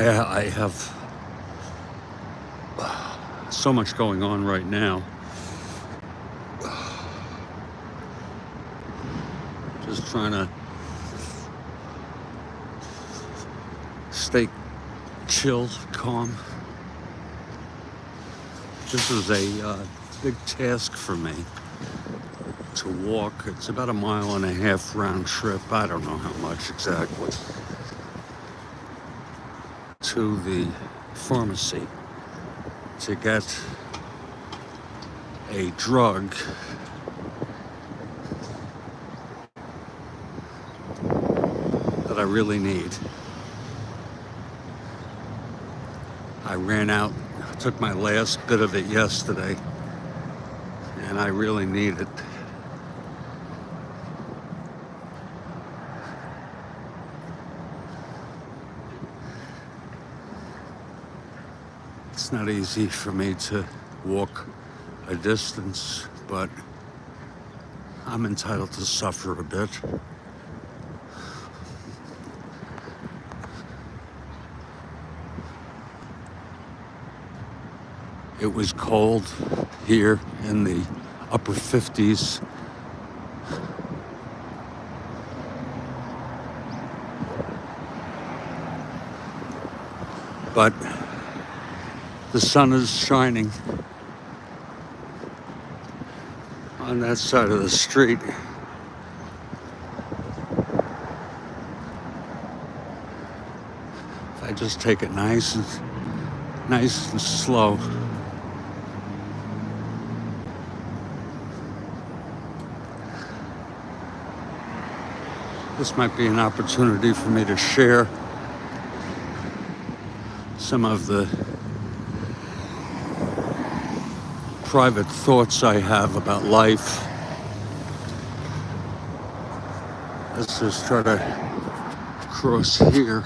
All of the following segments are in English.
I have so much going on right now. Just trying to stay chill, calm. This is a big task for me to walk. It's about 1.5 miles round trip. I don't know how much exactly. To the pharmacy to get a drug that I really need. I ran out, took my last bit of it yesterday, and I really need it. It's not easy for me to walk a distance, but I'm entitled to suffer a bit. It was cold here in the upper 50s. But the sun is shining on that side of the street. If I just take it nice and slow. This might be an opportunity for me to share some of the private thoughts I have about life. Let's just try to cross here.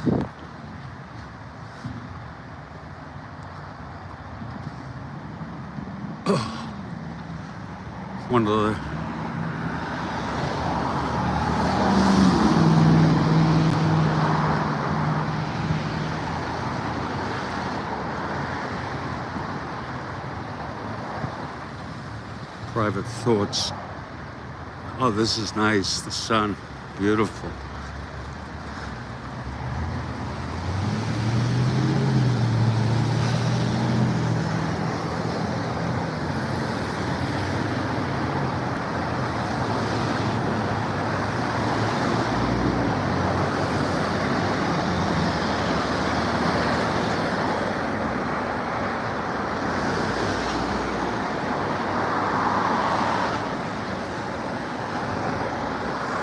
One of the private thoughts. Oh, this is nice. The sun, beautiful.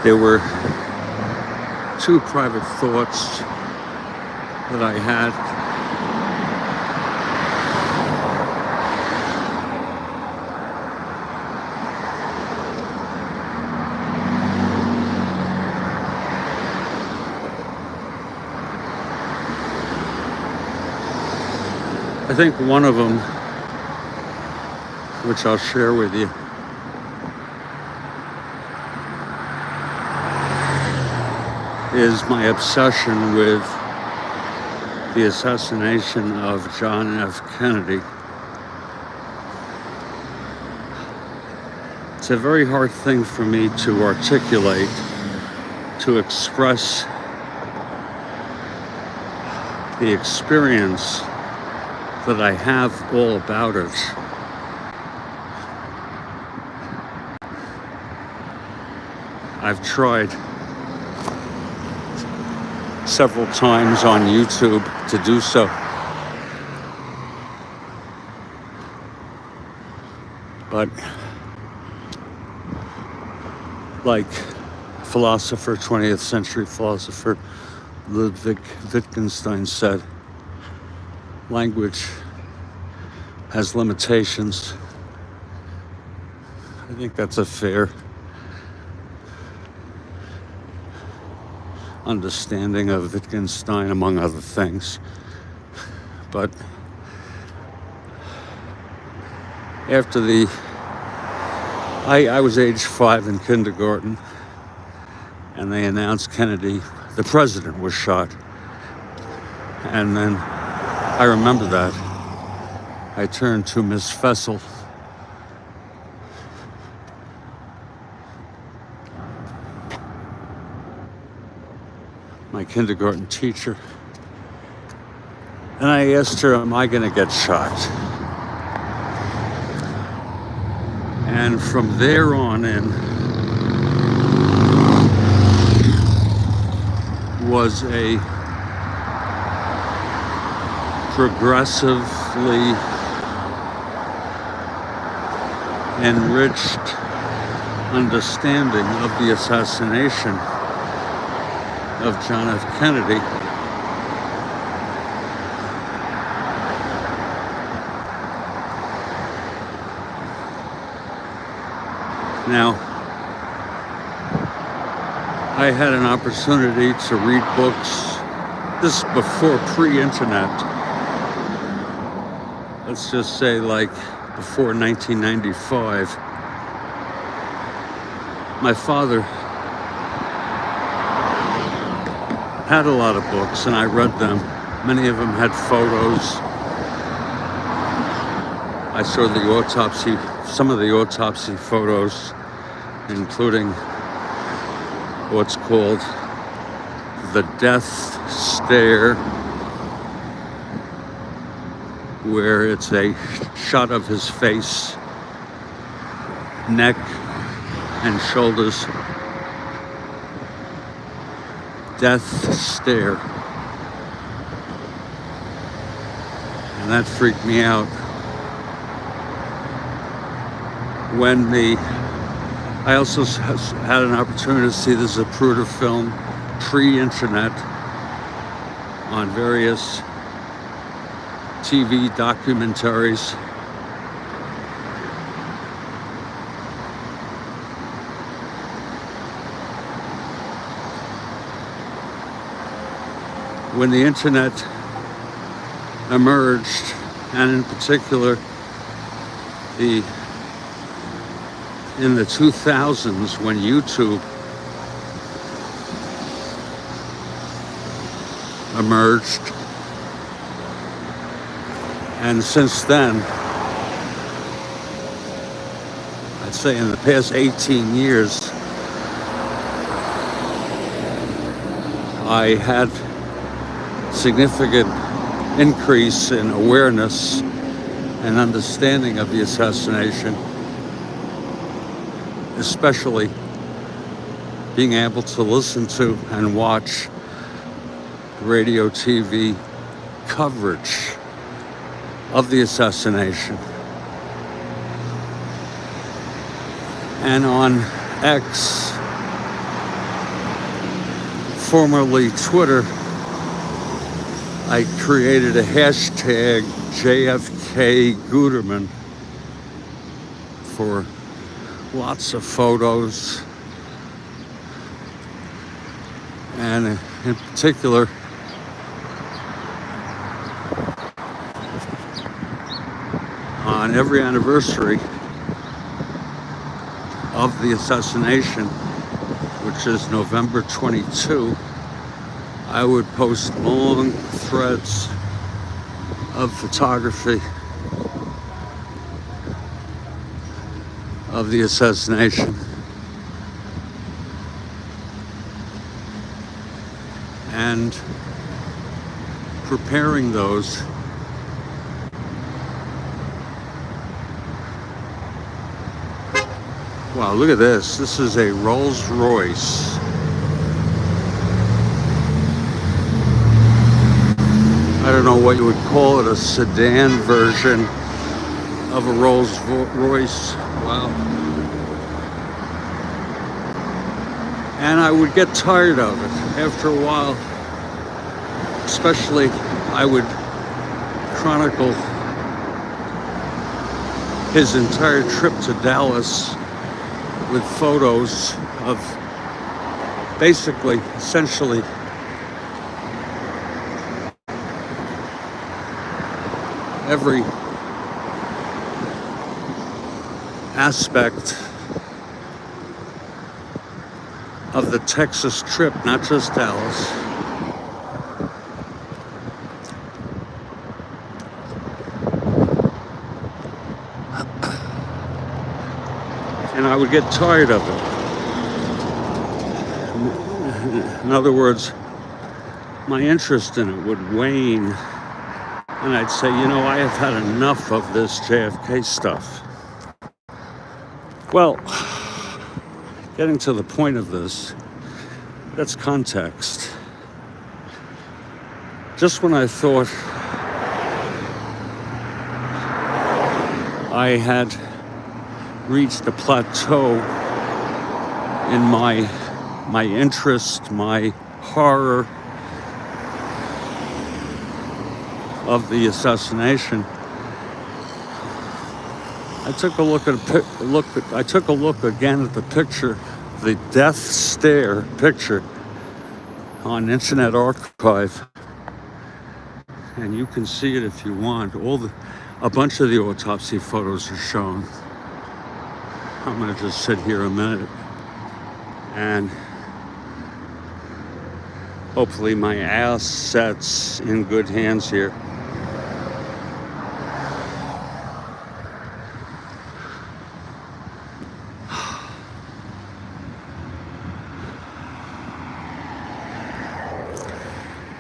There were two private thoughts that I had. I think one of them, which I'll share with you, is my obsession with the assassination of John F. Kennedy. It's a very hard thing for me to articulate, to express the experience that I have all about it. I've tried several times on YouTube to do so. But like philosopher, 20th century philosopher Ludwig Wittgenstein said, language has limitations. I think that's a fair understanding of Wittgenstein, among other things. But after I was age 5 in kindergarten, and they announced Kennedy, the president, was shot. And then I remember that. I turned to Miss Fessel, my kindergarten teacher, and I asked her, am I going to get shot? And from there on in was a progressively enriched understanding of the assassination of John F. Kennedy. Now, I had an opportunity to read books. This is before pre-internet. Let's just say like before 1995. My father had a lot of books and I read them. Many of them had photos. I saw the autopsy, some of the autopsy photos, including what's called the death stare, where it's a shot of his face, neck, and shoulders. Death stare. And that freaked me out. I also had an opportunity to see the Zapruder film pre-internet on various TV documentaries. When the internet emerged, and in particular in the 2000s when YouTube emerged, and since then, I'd say in the past 18 years, I had significant increase in awareness and understanding of the assassination, especially being able to listen to and watch radio, TV coverage of the assassination. And on X, formerly Twitter, I created a hashtag JFK Guterman for lots of photos, and in particular on every anniversary of the assassination, which is November 22, I would post long threads of photography of the assassination. And preparing those wow, look at this. This is a Rolls Royce. I don't know what you would call it, a sedan version of a Rolls Royce. Wow. And I would get tired of it after a while. Especially, I would chronicle his entire trip to Dallas with photos of basically, essentially, every aspect of the Texas trip, not just Dallas. and I would get tired of it. In other words, my interest in it would wane, and I'd say, I have had enough of this JFK stuff. Well, getting to the point of this, that's context. Just when I thought I had reached a plateau in my interest, my horror of the assassination, I took a look again at the picture, the death stare picture on Internet Archive, and you can see it if you want. A bunch of the autopsy photos are shown. I'm gonna just sit here a minute and hopefully my ass sets in good hands here.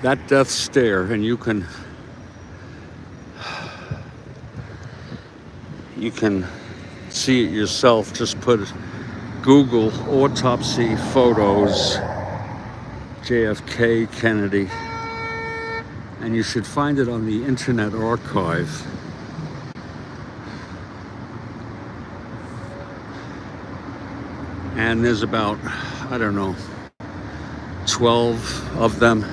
That death stare, and you can see it yourself. Just Google autopsy photos JFK Kennedy, and you should find it on the Internet Archive. And there's about, 12 of them.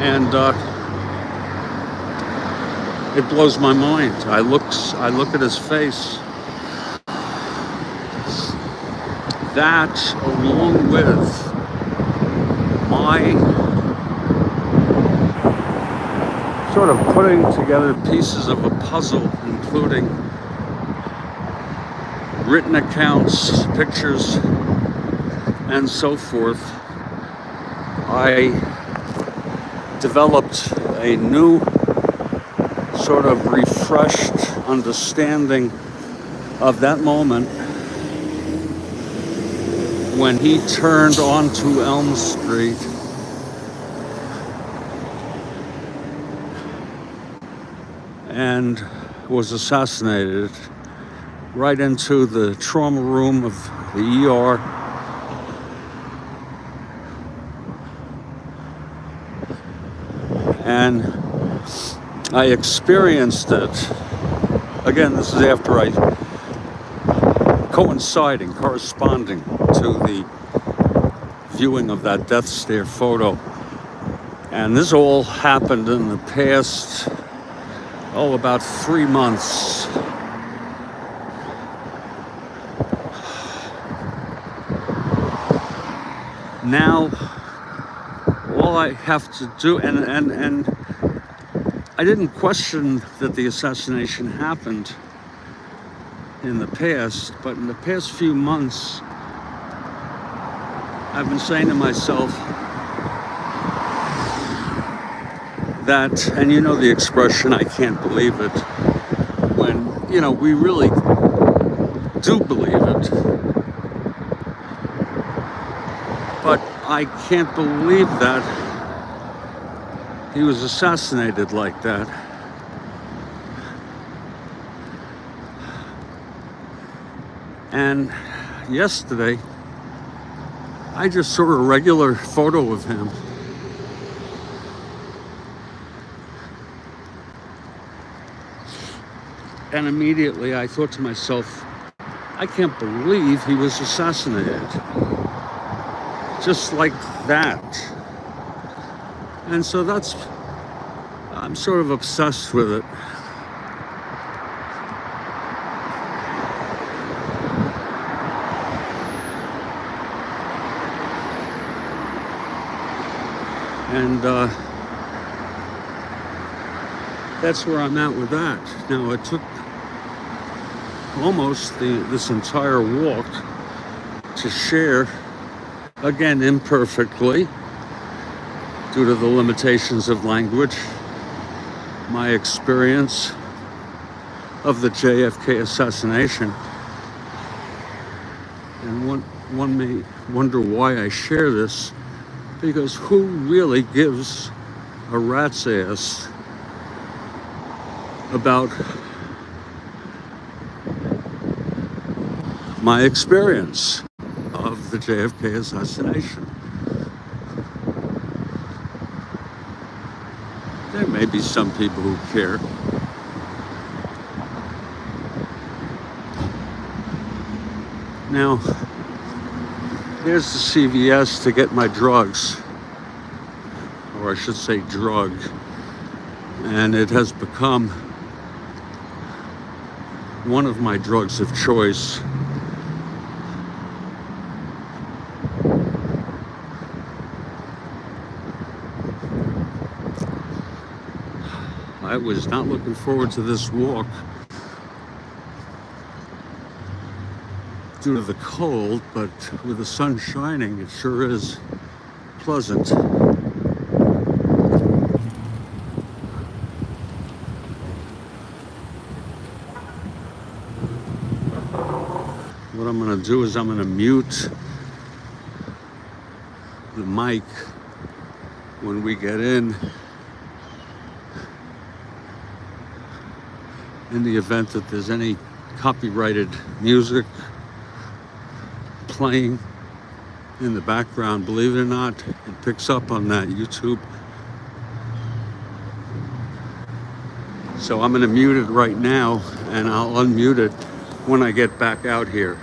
And it blows my mind. I look at his face. That, along with my sort of putting together pieces of a puzzle, including written accounts, pictures, and so forth, I developed a new sort of refreshed understanding of that moment when he turned onto Elm Street and was assassinated right into the trauma room of the ER. And I experienced it. Again, this is after corresponding to the viewing of that death stare photo. And this all happened in the past, about 3 months. Now, all I have to do, and I didn't question that the assassination happened in the past, but in the past few months, I've been saying to myself that, and you know the expression, I can't believe it, when, we really do believe it. But I can't believe that he was assassinated like that. And yesterday, I just saw a regular photo of him. And immediately I thought to myself, I can't believe he was assassinated. Just like that. And so I'm sort of obsessed with it. And that's where I'm at with that. Now, it took almost this entire walk to share, again imperfectly, due to the limitations of language, my experience of the JFK assassination. And one may wonder why I share this, because who really gives a rat's ass about my experience of the JFK assassination? There may be some people who care. Now, here's the CVS to get my drugs, or I should say drug, and it has become one of my drugs of choice. I was not looking forward to this walk due to the cold, but with the sun shining, it sure is pleasant. What I'm going to do is I'm going to mute the mic when we get in the event that there's any copyrighted music playing in the background. Believe it or not, it picks up on that YouTube. So I'm going to mute it right now, and I'll unmute it when I get back out here.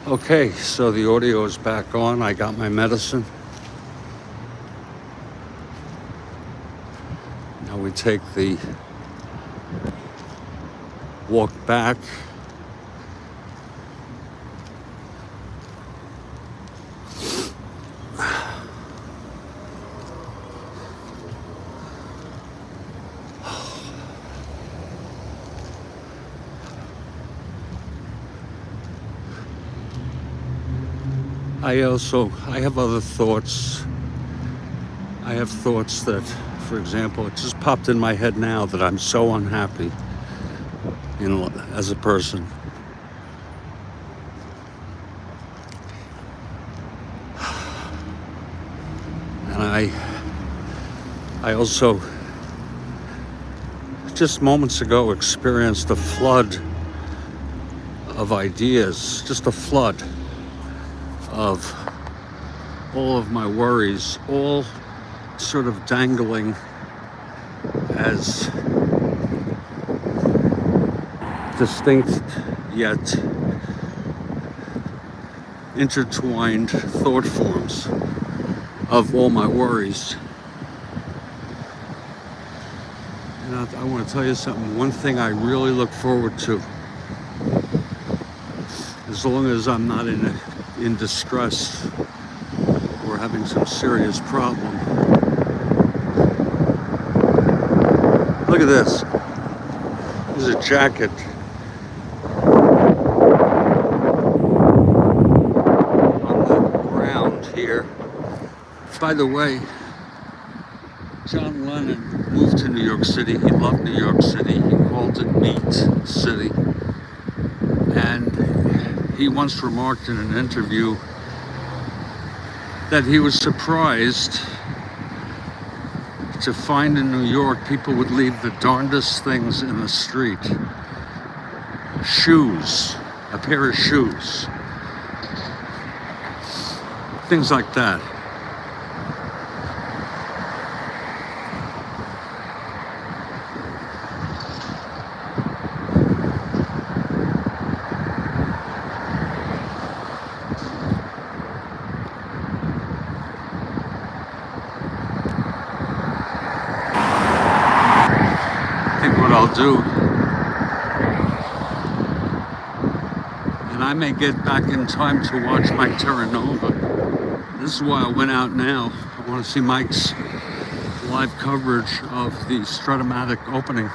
Okay, so the audio is back on. I got my medicine. Now we take the walk back. I have other thoughts. I have thoughts that, for example, it just popped in my head now that I'm so unhappy as a person. And I also, just moments ago, experienced a flood of ideas, just a flood of all of my worries, all sort of dangling as distinct yet intertwined thought forms of all my worries. And I want to tell you something. One thing I really look forward to, as long as I'm not in distress or having some serious problem. Look at this. This is a jacket. On the ground here. By the way, John Lennon moved to New York City. He loved New York City. He called it Meat City. And he once remarked in an interview that he was surprised to find in New York people would leave the darndest things in the street. Shoes, a pair of shoes, things like that. I think what I'll do, and I may get back in time to watch Mike Terra Nova. This is why I went out now. I want to see Mike's live coverage of the Stratomatic opening.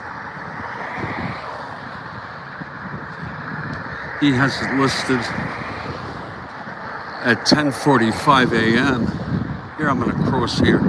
He has it listed at 10:45 a.m. Here, I'm going to cross here.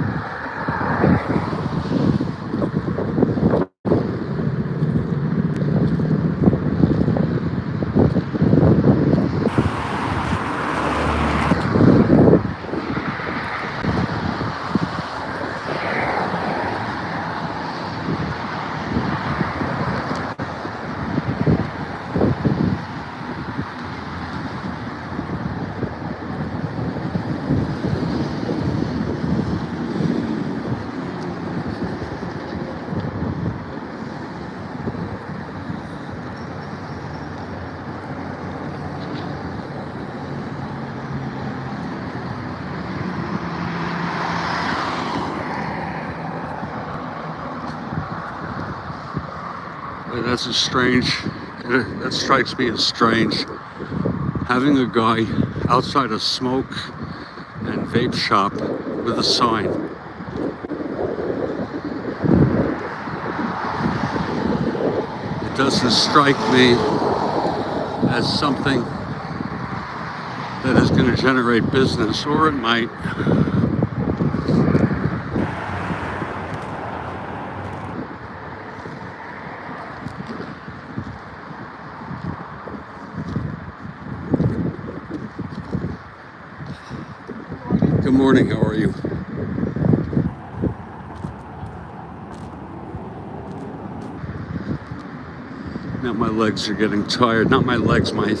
That's a strange, that strikes me as strange. Having a guy outside a smoke and vape shop with a sign. It doesn't strike me as something that is going to generate business, or it might. Good morning, how are you? Now my legs are getting tired. Not my legs, my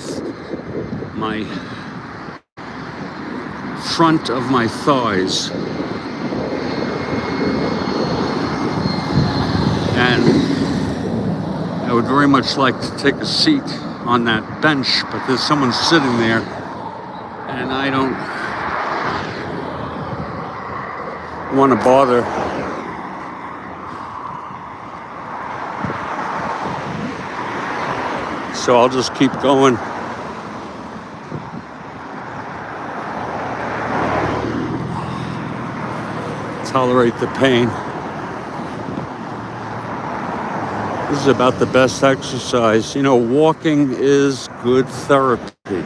front of my thighs. And I would very much like to take a seat on that bench, but there's someone sitting there and I don't want to bother. So I'll just keep going. Tolerate the pain. This is about the best exercise. You know, walking is good therapy.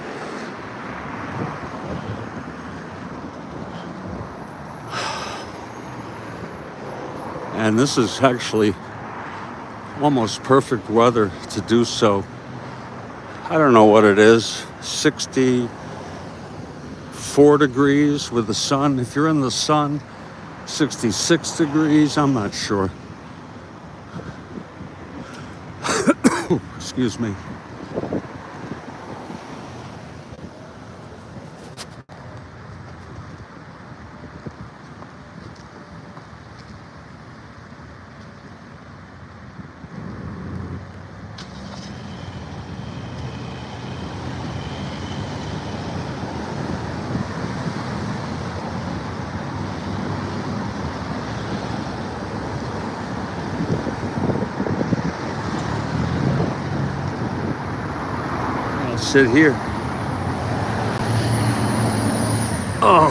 And this is actually almost perfect weather to do so. I don't know what it is, 64 degrees with the sun. If you're in the sun, 66 degrees, I'm not sure. Excuse me. I'll sit here. Oh.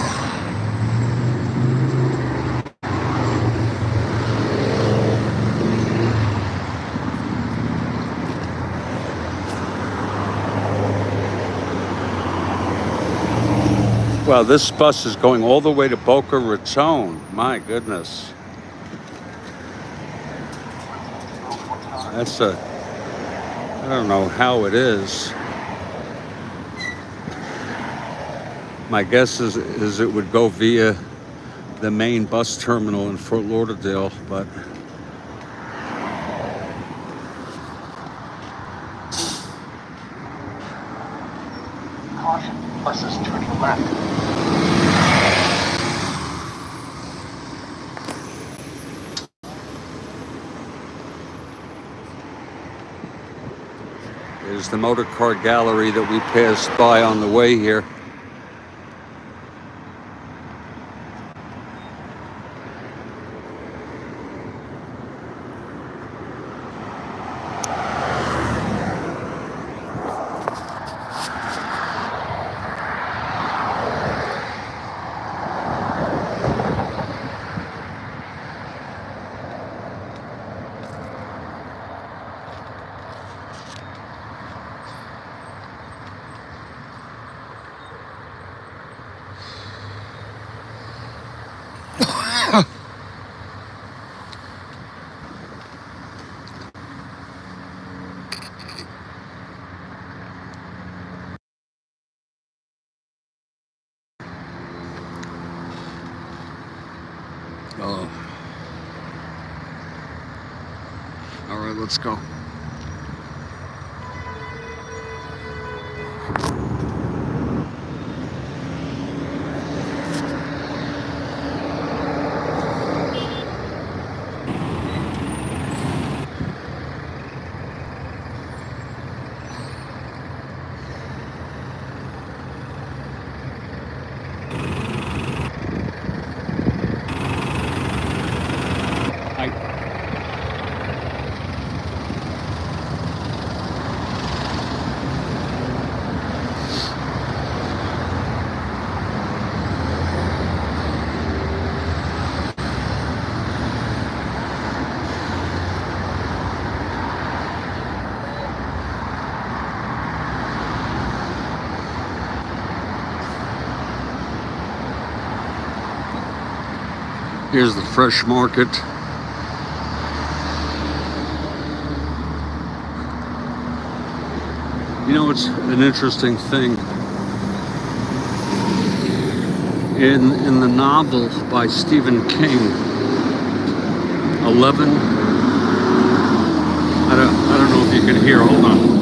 Well, this bus is going all the way to Boca Raton. My goodness. That's I don't know how it is. My guess is it would go via the main bus terminal in Fort Lauderdale, but caution, buses turning left. there's the motor car gallery that we passed by on the way here. Oh. All right, let's go. Here's the fresh market. You know, it's an interesting thing. In the novel by Stephen King, 11. I don't know if you can hear. Hold on.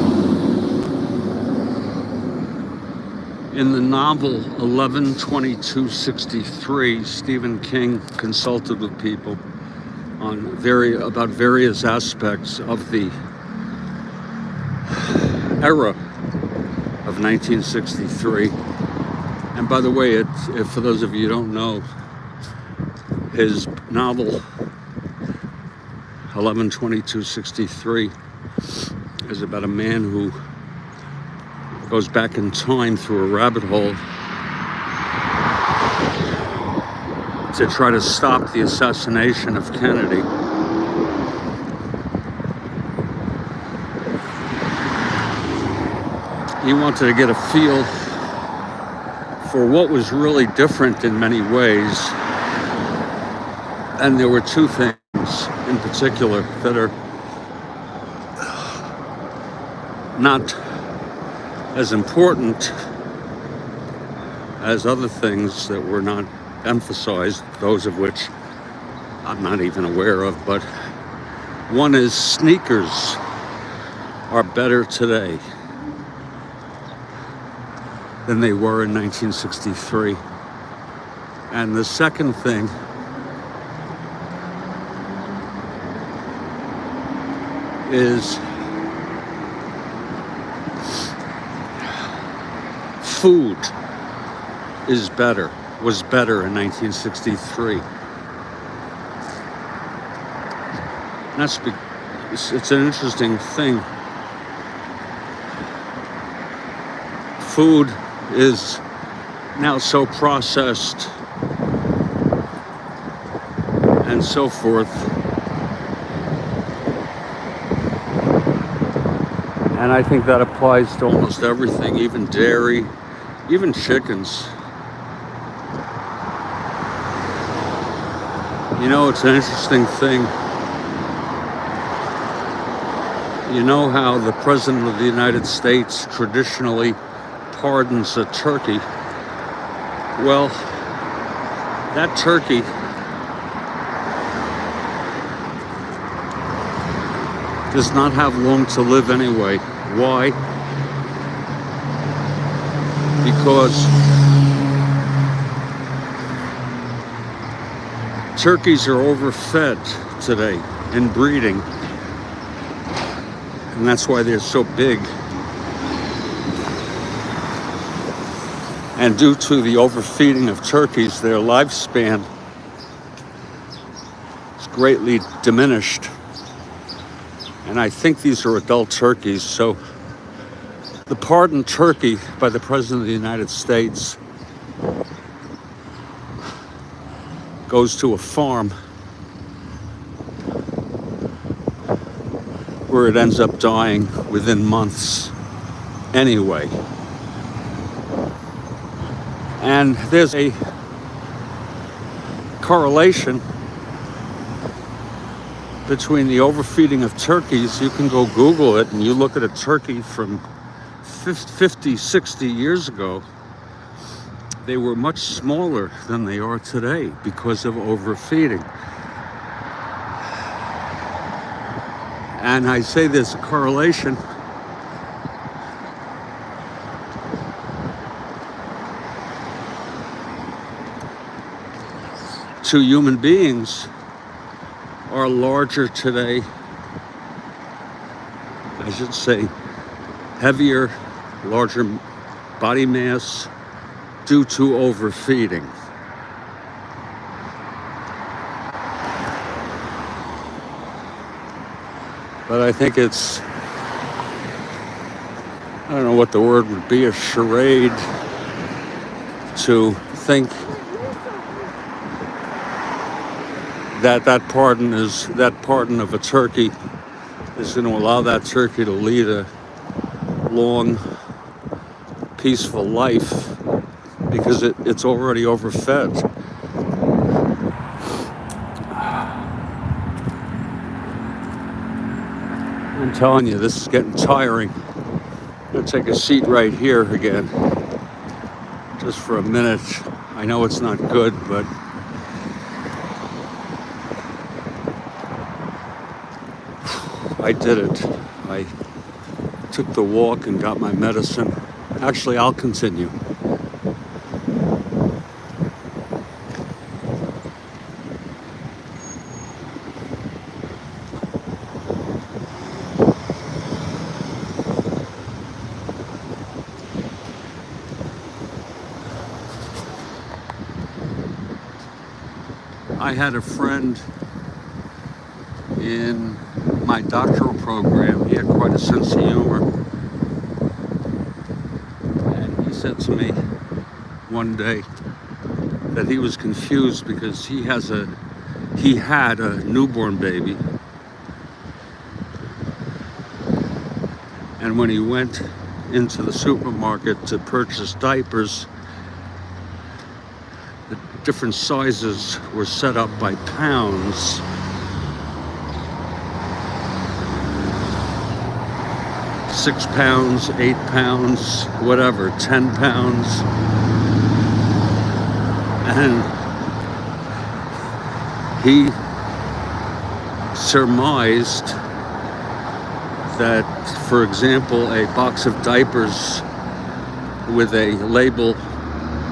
In the novel 11/22/63, Stephen King consulted with people on about various aspects of the era of 1963. And by the way, for those of you who don't know, his novel 11/22/63 is about a man who goes back in time through a rabbit hole to try to stop the assassination of Kennedy. He wanted to get a feel for what was really different in many ways. And there were two things in particular that are not as important as other things that were not emphasized, those of which I'm not even aware of. But one is sneakers are better today than they were in 1963. And the second thing is food was better in 1963. It's an interesting thing. Food is now so processed and so forth. And I think that applies to almost everything, even dairy, even chickens. You know, it's an interesting thing. You know how the President of the United States traditionally pardons a turkey? Well, that turkey does not have long to live anyway. Why? Because turkeys are overfed today in breeding, and that's why they're so big. And due to the overfeeding of turkeys, their lifespan is greatly diminished. And I think these are adult turkeys. So the pardoned turkey by the President of the United States goes to a farm where it ends up dying within months anyway. And there's a correlation between the overfeeding of turkeys. You can go Google it and you look at a turkey from 50, 60 years ago. They were much smaller than they are today because of overfeeding. And I say there's a correlation to human beings are larger today, I should say heavier, larger body mass due to overfeeding. But I think it's, I don't know what the word would be, a charade to think that pardon of a turkey is going to allow that turkey to lead a long, peaceful life, because it's already overfed. I'm telling you, this is getting tiring. I'm going to take a seat right here again, just for a minute. I know it's not good, but I did it. I took the walk and got my medicine. Actually, I'll continue. I had a friend in my doctoral program. He had quite a sense of humor. And he said to me one day that he was confused because he had a newborn baby. And when he went into the supermarket to purchase diapers, the different sizes were set up by pounds. 6 pounds, 8 pounds, whatever, 10 pounds. And he surmised that, for example, a box of diapers with a label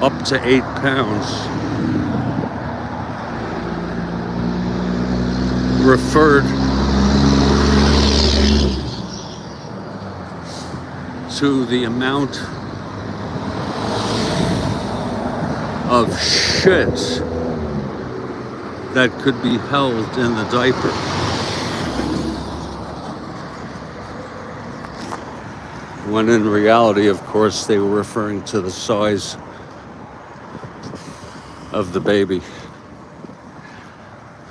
up to 8 pounds referred to the amount of shit that could be held in the diaper. When in reality, of course, they were referring to the size of the baby.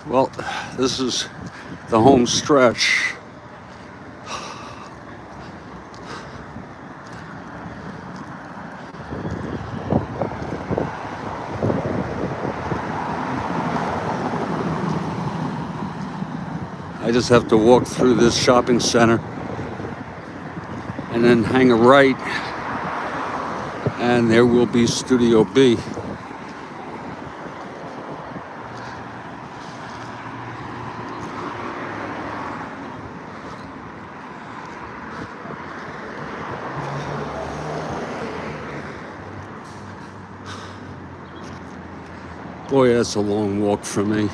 Well, this is the home stretch. I just have to walk through this shopping center and then hang a right, and there will be Studio B. Boy, that's a long walk for me.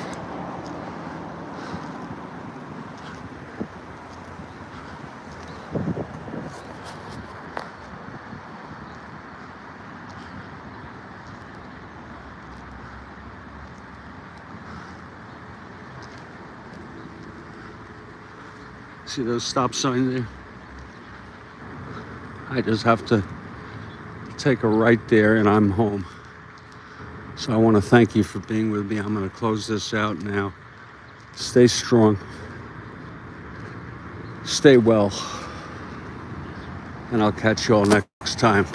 See those stop signs there? I just have to take a right there and I'm home. So I want to thank you for being with me. I'm going to close this out now. Stay strong. Stay well. And I'll catch you all next time.